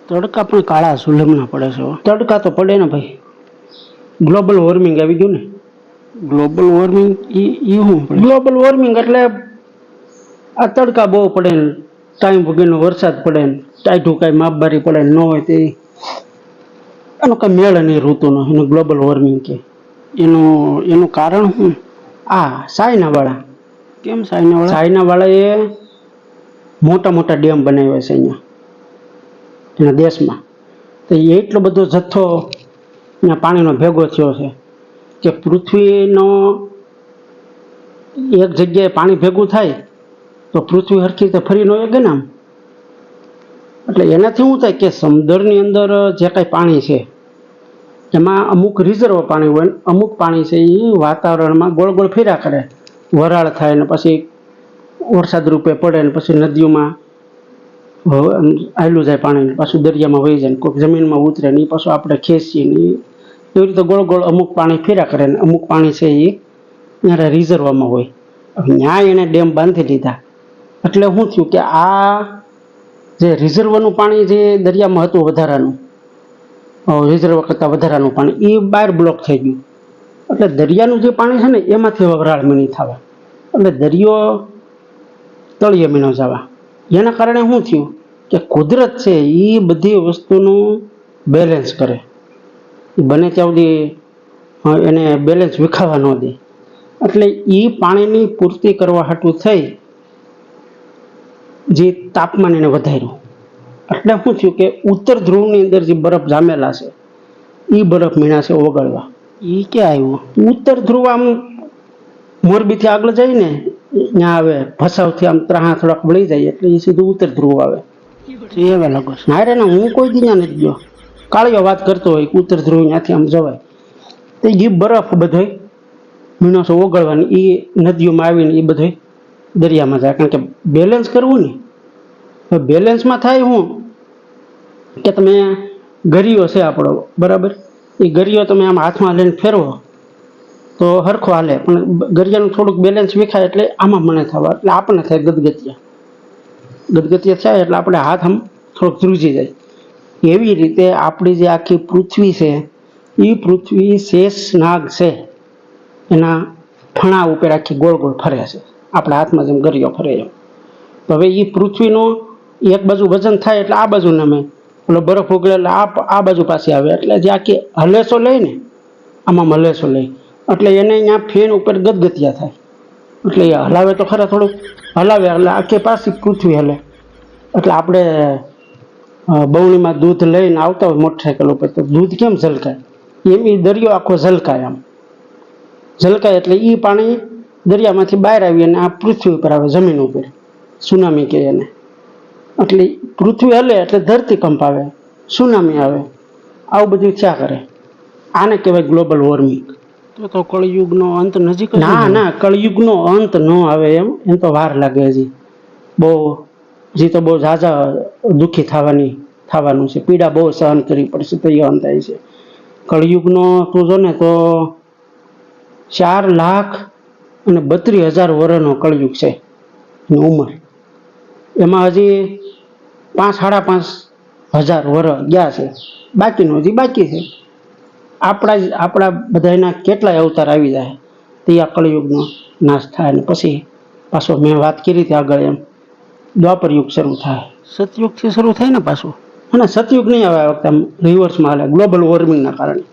તડકા પણ કાળા સુલભના પડે છે હો. તડકા તો પડે ને ભાઈ, ગ્લોબલ વોર્મિંગ આવી ગયું ને. ગ્લોબલ વોર્મિંગ એ શું? ગ્લોબલ વોર્મિંગ એટલે આ તડકા બહુ પડે ને, ટાઈમ વગરનો વરસાદ પડે ને, ટાઈટું કાંઈ માપબારી પડે ન હોય તે એનો કાંઈ મેળ નહીં ઋતુનો, એનું ગ્લોબલ વોર્મિંગ કે. એનું કારણ શું? આ ચાઇનાવાળા. કેમ ચાઇનાવાળા? ચાઇનાવાળાએ મોટા મોટા ડેમ બનાવ્યા છે અહીંયા એના દેશમાં. તો એટલો બધો જથ્થો અહીંયા પાણીનો ભેગો થયો છે કે પૃથ્વીનો એક જગ્યાએ પાણી ભેગું થાય તો પૃથ્વી હરખી રીતે ફરી ન શકે ને આમ. એટલે એનાથી શું થાય કે સમુદ્રની અંદર જે કાંઈ પાણી છે એમાં અમુક રિઝર્વ પાણી હોય, અમુક પાણી છે એ વાતાવરણમાં ગોળ ગોળ ફર્યા કરે, વરાળ થાય ને પછી વરસાદ રૂપે પડે ને પછી નદીઓમાં આવેલું જાય પાણી, પાછું દરિયામાં વહી જાય, કોઈક જમીનમાં ઉતરે ને એ પાછું આપણે ખેંચીએ ને એવી રીતે ગોળ ગોળ અમુક પાણી ફર્યા કરે ને અમુક પાણી છે એ ત્યાં રિઝર્વમાં હોય. ત્યાં એને ડેમ બાંધી દીધા એટલે શું થયું કે આ જે રિઝર્વનું પાણી જે દરિયામાં હતું વધારાનું, રિઝર્વ કરતાં વધારાનું પાણી એ બહાર બ્લોક થઈ ગયું. એટલે દરિયાનું જે પાણી છે ને એમાંથી વરાળ મીણી થવા, એટલે દરિયો તળિયે મીણો જવા. એના કારણે શું થયું કે કુદરત છે એ બધી વસ્તુનું બેલેન્સ કરે, એ બને ત્યાં સુધી એને બેલેન્સ વિખાવા ન દે. એટલે એ પાણીની પૂર્તિ કરવા હાટું થઈ જે તાપમાન એને વધાર્યું. એટલે શું થયું કે ઉત્તર ધ્રુવની અંદર જે બરફ જામેલા છે એ બરફ મીણા છે ઓગળવા. એ ક્યાં આવ્યું? ઉત્તર ધ્રુવ આમ મોરબીથી આગળ જાય ને ત્યાં આવે, ભસાવથી આમ ત્રાહા થોડાક વળી જાય એટલે એ સીધું ઉત્તર ધ્રુવ આવે. એવા લાગો છે ના રે ના, હું કોઈ દી ત્યાં નથી ગયો. કાળીઓ વાત કરતો હોય કે ઉત્તર ધ્રુવ ત્યાંથી આમ જવાય. તો એ બરફ બધો મીણો છે ઓગળવાની એ નદીઓમાં આવીને એ બધો દરિયામાં જાય, કારણ કે બેલેન્સ કરવું ને. તો બેલેન્સમાં થાય શું કે તમે ગરિયો છે આપણો, બરાબર, એ ગરિયો તમે આમ હાથમાં લઈને ફેરવો તો હરખો હાલે, પણ ગરિયાનું થોડુંક બેલેન્સ વિખાય એટલે આમાં મને થવા, એટલે આપણને થાય ગદગતિયા થાય એટલે આપણે હાથ આમ થોડોક ધ્રુજી જાય. એવી રીતે આપણી જે આખી પૃથ્વી છે એ પૃથ્વી શેષ નાગ છે એના ફણા ઉપર આખી ગોળ ગોળ ફરે છે, આપણા હાથમાં જેમ ગરિયો ફરે એમ. તો હવે એ પૃથ્વીનું એક બાજુ વજન થાય એટલે આ બાજુ નમે, એટલે બરફ ઓગળે એટલે આ બાજુ પાછી આવે, એટલે જે આખી હલેસો લઈ ને આમાં હલેસો લઈ એટલે એને અહીંયા ફેન ઉપર ગદગતિયા થાય. એટલે એ હલાવે તો ખરા, થોડુંક હલાવે એટલે આખી પાછી પૃથ્વી હલે. એટલે આપણે બવણીમાં દૂધ લઈને આવતા હોય મોટરસાઇકલ ઉપર તો દૂધ કેમ ઝલકાય એમ એ દરિયો આખો ઝલકાય, આમ ઝલકાય એટલે એ પાણી દરિયામાંથી બહાર આવી અને આ પૃથ્વી ઉપર આવે, જમીન ઉપર, સુનામી કહે એને. એટલે પૃથ્વી હલે એટલે ધરતીકંપ આવે, સુનામી આવે, આવું બધું થયા કરે. આને કહેવાય ગ્લોબલ વોર્મિંગ. તો કળિયુગનો અંત નજીક? ના ના, કળિયુગનો અંત ન આવે એમ તો વાર લાગે હજી બહુ. તો બહુ ઝાઝા દુઃખી થવાનું છે, પીડા બહુ સહન કરવી પડશે તો એ અંત થાય છે. કળિયુગનો તું જો ને તો 4,32,000 વર્ષનો કળિયુગ છે એની ઉંમર. એમાં હજી 5,500 વર્ષ ગયા છે, બાકીનું હજી બાકી છે. આપણા બધાના કેટલાય અવતાર આવી જાય તો આ કળિયુગનો નાશ થાય ને પછી પાછો મેં વાત કરી હતી આગળ એમ દ્વાપર યુગ શરૂ થાય. સતયુગથી શરૂ થાય ને પાછું. અને સતયુગ નહીં આવે આ વખતે, આમ રિવર્સમાં હાલે ગ્લોબલ વોર્મિંગના કારણે.